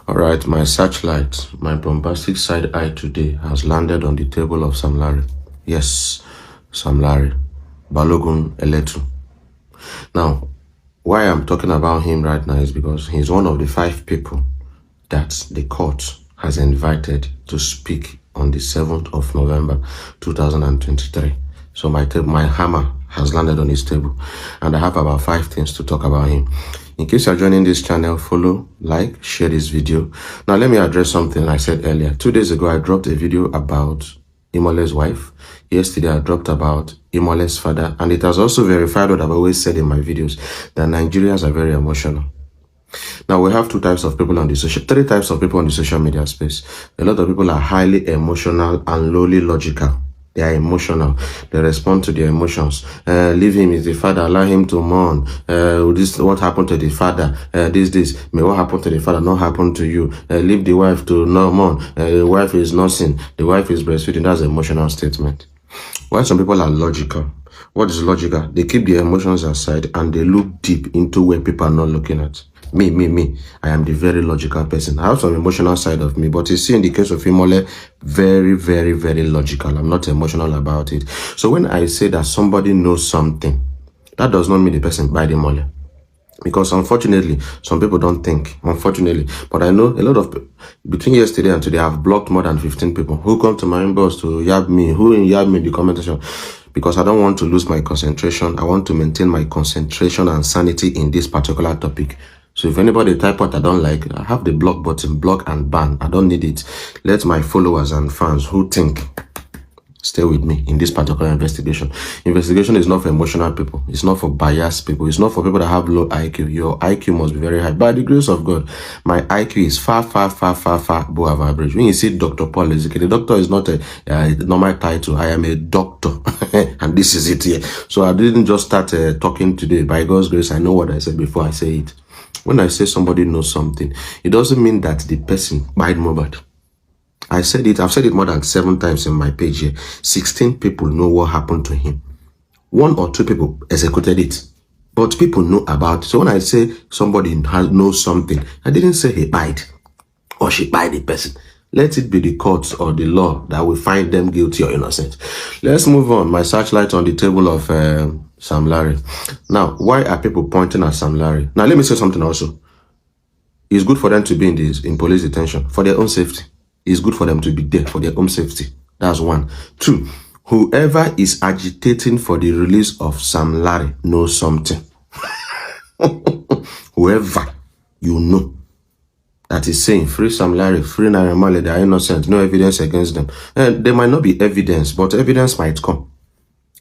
Alright, my searchlight, my bombastic side eye today has landed on the table of Sam Larry. Yes, Sam Larry. Balogun Eletu. Now, why I'm talking about him right now is because he's one of the 5 people that the court has invited to speak on the 7th of November 2023. So my hammer has landed on his table, and I have about 5 things to talk about him. In case you're joining this channel, follow, like, share this video. Now, let me address something I said earlier. 2 days ago, I dropped a video about Imole's wife. Yesterday, I dropped about Imole's father. And it has also verified what I've always said in my videos, that Nigerians are very emotional. Now, we have 3 types of people on the social media space. A lot of people are highly emotional and lowly logical. They are emotional. They respond to their emotions. Leave him is the father. Allow him to mourn. This what happened to the father. This. May what happened to the father not happen to you. Leave the wife to no mourn. The wife is nursing. The wife is breastfeeding. That's an emotional statement. Why some people are logical? What is logical? They keep their emotions aside and they look deep into where people are not looking at. Me. I am the very logical person. I have some emotional side of me, but you see in the case of Imole, very logical. I'm not emotional about it. So when I say that somebody knows something, that does not mean the person buy the Imole. Because unfortunately, some people don't think, unfortunately. But I know a lot of, between yesterday and today, I've blocked more than 15 people who come to my inbox to yab me, who yab me in the comment section. Because I don't want to lose my concentration. I want to maintain my concentration and sanity in this particular topic. So if anybody type what I don't like, I have the block button, block and ban. I don't need it. Let my followers and fans who think stay with me in this particular investigation. Investigation is not for emotional people. It's not for biased people. It's not for people that have low IQ. Your IQ must be very high. By the grace of God, my IQ is far above average. When you see Dr. Paul Ezike, the doctor is not a normal title. I am a doctor. And this is it here. So I didn't just start talking today. By God's grace, I know what I said before I say it. When I say somebody knows something, it doesn't mean that the person buyed MOHBAD. I've said it more than 7 times in my page here. 16 people know what happened to him. 1 or 2 people executed it. But people know about it. So when I say somebody knows something, I didn't say he buyed or she buyed the person. Let it be the courts or the law that will find them guilty or innocent. Let's move on. My searchlight on the table of Sam Larry. Now, why are people pointing at Sam Larry? Now, let me say something also. It's good for them to be in police detention for their own safety. It's good for them to be there for their own safety. That's 1. 2, whoever is agitating for the release of Sam Larry knows something. Whoever you know that is saying free Sam Larry, free Naira Marley, they are innocent, no evidence against them. And there might not be evidence, but evidence might come.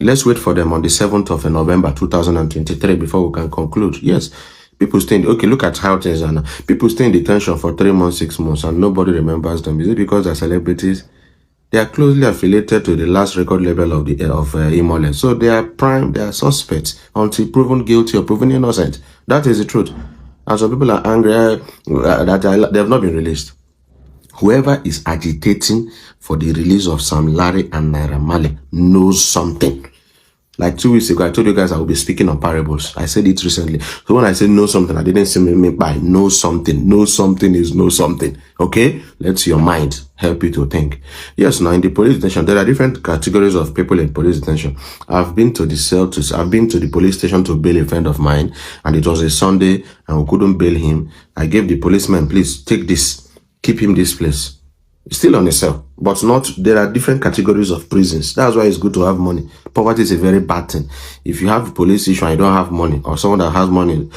Let's wait for them on the 7th of November 2023 before we can conclude. Yes, people stay okay, look at how things are now. People stay in detention for 3 months, 6 months, and nobody remembers them. Is it because they're celebrities? They are closely affiliated to the last record label of Imole. So they are they are suspects until proven guilty or proven innocent. That is the truth. And some people are angry that they have not been released. Whoever is agitating for the release of Sam Larry and Naira Marley knows something. Like 2 weeks ago, I told you guys I will be speaking on parables. I said it recently. So when I say know something, I didn't say mean by know something. Know something is know something. Okay? Let your mind help you to think. Yes, now in the police detention, there are different categories of people in police detention. I've been to the cell I've been to the police station to bail a friend of mine, and it was a Sunday and we couldn't bail him. I gave the policeman, please take this, keep him this place. Still on a cell, but not, there are different categories of prisons. That's why it's good to have money. Poverty is a very bad thing. If you have a police issue and you don't have money, or someone that has money,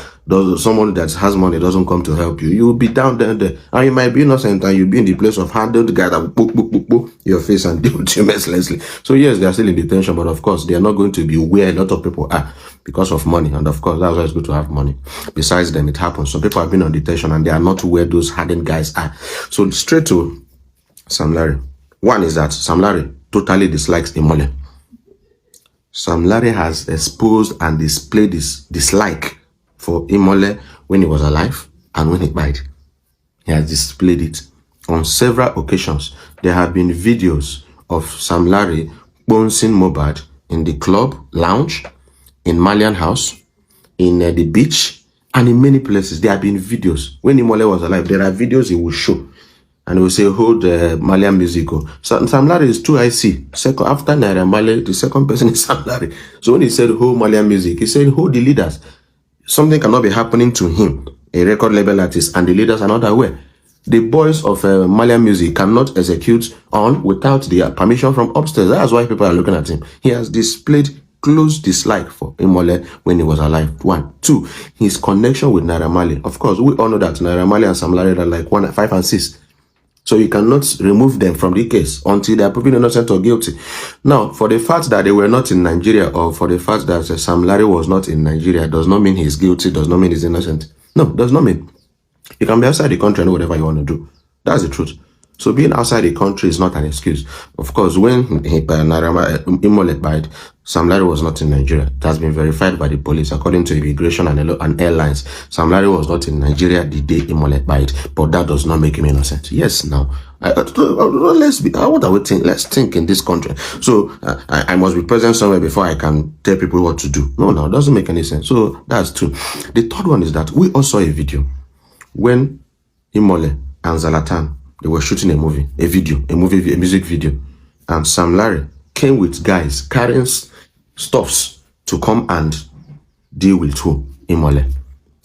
someone that has money doesn't come to help you, you will be down there, and you might be innocent and you'll be in the place of handle the guy that will book your face and deal with you mercilessly. So yes, they are still in detention, but of course, they are not going to be where a lot of people are because of money. And of course, that's why it's good to have money. Besides them, it happens. Some people have been on detention and they are not where those hardened guys are. So straight to Sam Larry. 1 is that Sam Larry totally dislikes Imole. Sam Larry has exposed and displayed his dislike for Imole when he was alive and when he died. He has displayed it on several occasions. There have been videos of Sam Larry bouncing MOHBAD in the club lounge, in Malian house, in the beach, And in many places, there have been videos. When Imole was alive, there are videos he will show. And he will say, hold Malian music. So Sam Larry is 2IC. Second, after Naira Marley, the second person is Sam Larry. So when he said, hold Malian music, he said, hold the leaders. Something cannot be happening to him, a record label artist, and the leaders are not aware. The boys of Malian music cannot execute on without the permission from upstairs. That's why people are looking at him. He has displayed close dislike for Imole when he was alive. 1. 2, his connection with Naira Marley. Of course, we all know that Naira Marley and Sam Larry are like 1, 5, and 6. So you cannot remove them from the case until they are proven innocent or guilty. Now, for the fact that they were not in Nigeria, or for the fact that Sam Larry was not in Nigeria, does not mean he's guilty, does not mean he's innocent. No, does not mean. You can be outside the country and do whatever you want to do. That's the truth. So being outside the country is not an excuse. Of course, when Imole died, Sam Larry was not in Nigeria. It has been verified by the police according to immigration and airlines. Sam Larry was not in Nigeria the day Imole died, but that does not make him innocent. Yes, now let's be. What are we think? Let's think in this country. So I must be present somewhere before I can tell people what to do. No, it doesn't make any sense. So that's 2. The third one is that we also saw a video when Imole and Zlatan, they were shooting a music video, and Sam Larry came with guys carrying stuffs to come and deal with who? Imole.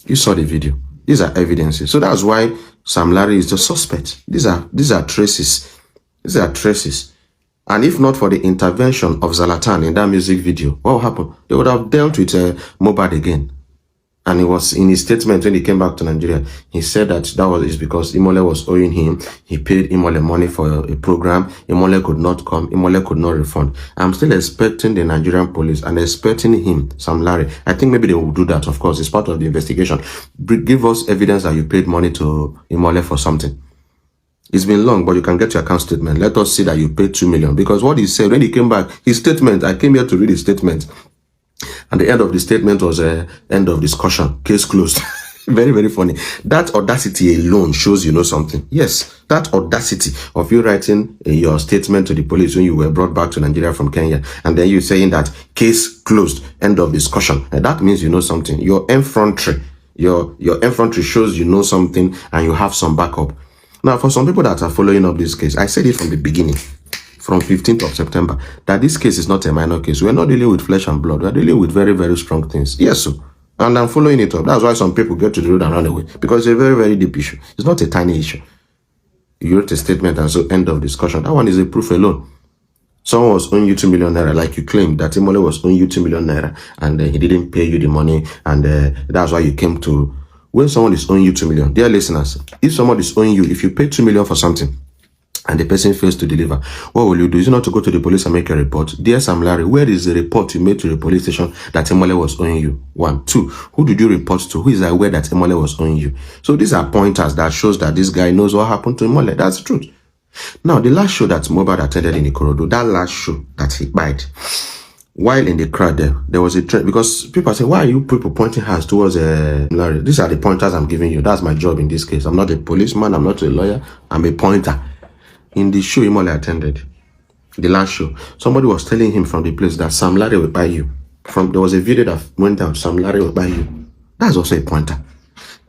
You saw the video. These are evidences. So that's why Sam Larry is the suspect. These are traces. These are traces. And if not for the intervention of Zlatan in that music video, what would happen? They would have dealt with MOHBAD again. And he was in his statement when he came back to Nigeria, he said that was because Imole was owing him. He paid Imole money for a program. Imole could not come. Imole could not refund. I'm still expecting the Nigerian police and expecting him, Sam Larry. I think maybe they will do that. Of course, it's part of the investigation. Give us evidence that you paid money to Imole for something. It's been long, but you can get your account statement. Let us see that you paid 2 million. Because what he said when he came back, his statement, I came here to read his statement. And the end of the statement was end of discussion, case closed. Very, very funny. That audacity alone shows you know something. Yes, that audacity of you writing your statement to the police when you were brought back to Nigeria from Kenya, and then you saying that case closed, end of discussion. And that means you know something. Your effrontery shows you know something and you have some backup. Now, for some people that are following up this case, I said it from the beginning, from 15th of September, that this case is not a minor case. We're not dealing with flesh and blood. We're dealing with very, very strong things. Yes, sir. And I'm following it up. That's why some people get to the road and run away. Because it's a very, very deep issue. It's not a tiny issue. You wrote a statement and so end of discussion. That one is a proof alone. Someone was owing you 2 million naira, like you claimed that Imole was owing you 2 million naira, and he didn't pay you the money, and that's why you came to. When someone is owing you 2 million, dear listeners, if someone is owing you, if you pay 2 million for something, and the person fails to deliver, what will you do? Is it not to go to the police and make a report? Dear Sam Larry, where is the report you made to the police station that Imole was owing you? 1. 2, who did you report to? Who is aware that Imole was owing you? So these are pointers that shows that this guy knows what happened to Imole. That's the truth. Now, the last show that MOHBAD attended in Ikorodu, that last show that he died, while in the crowd there was a trend, because people say, why are you people pointing hands towards Larry? These are the pointers I'm giving you. That's my job in this case. I'm not a policeman. I'm not a lawyer. I'm a pointer. In the show Imole attended, the last show, somebody was telling him from the place that Sam Larry will buy you. There was a video that went down, Sam Larry will buy you. That's also a pointer.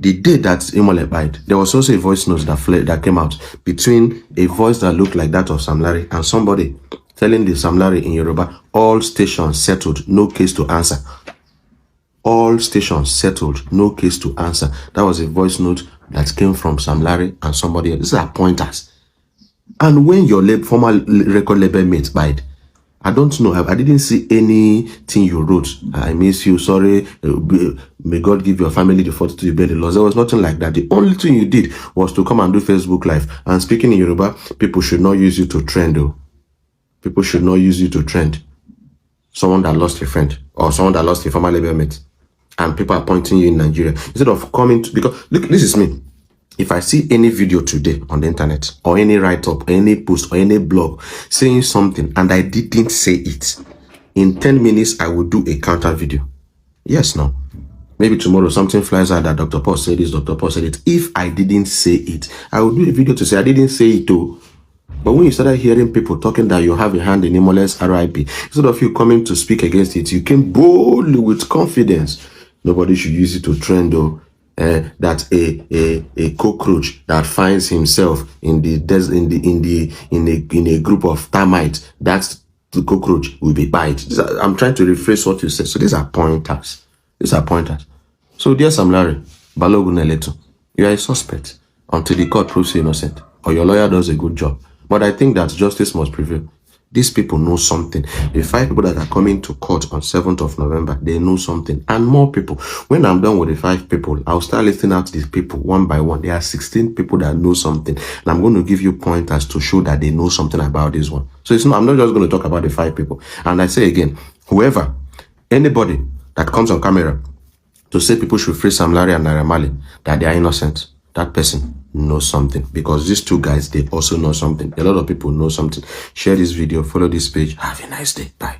The day that Imole died, there was also a voice note that came out between a voice that looked like that of Sam Larry and somebody telling the Sam Larry in Yoruba, all stations settled, no case to answer. All stations settled, no case to answer. That was a voice note that came from Sam Larry and somebody else. These are pointers. And when your former record label mate died, I don't know, I didn't see anything you wrote. I miss you, sorry, may God give your family the fortitude to bear the loss. There was nothing like that. The only thing you did was to come and do Facebook Live. And speaking in Yoruba, people should not use you to trend, though. People should not use you to trend. Someone that lost a friend or someone that lost a former label mate. And people are pointing you in Nigeria. Instead of coming to, because, look, this is me. If I see any video today on the internet, or any write-up, or any post, or any blog saying something, and I didn't say it, in 10 minutes, I will do a counter video. Yes, no. Maybe tomorrow something flies out that Dr. Paul said this, Dr. Paul said it. If I didn't say it, I will do a video to say I didn't say it too. But when you started hearing people talking that you have a hand in Imole's RIP, instead of you coming to speak against it, you came boldly with confidence. Nobody should use it to trend, though. that a cockroach that finds himself in a group of termites, that's the cockroach will be bite. I'm trying to rephrase what you said. So these are pointers. So dear Sam Larry, Balogun Eletu, you are a suspect until the court proves you innocent or your lawyer does a good job. But I think that justice must prevail. These people know something. The 5 people that are coming to court on 7th of November, they know something. And more people. When I'm done with the 5 people, I'll start listing out these people one by one. There are 16 people that know something. And I'm going to give you pointers to show that they know something about this one. So I'm not just going to talk about the 5 people. And I say again, anybody that comes on camera to say people should free Sam Larry and Naira Marley, that they are innocent, that person knows something, because these 2 guys, they also know something. A lot of people know something. Share this video, follow this page. Have a nice day. Bye.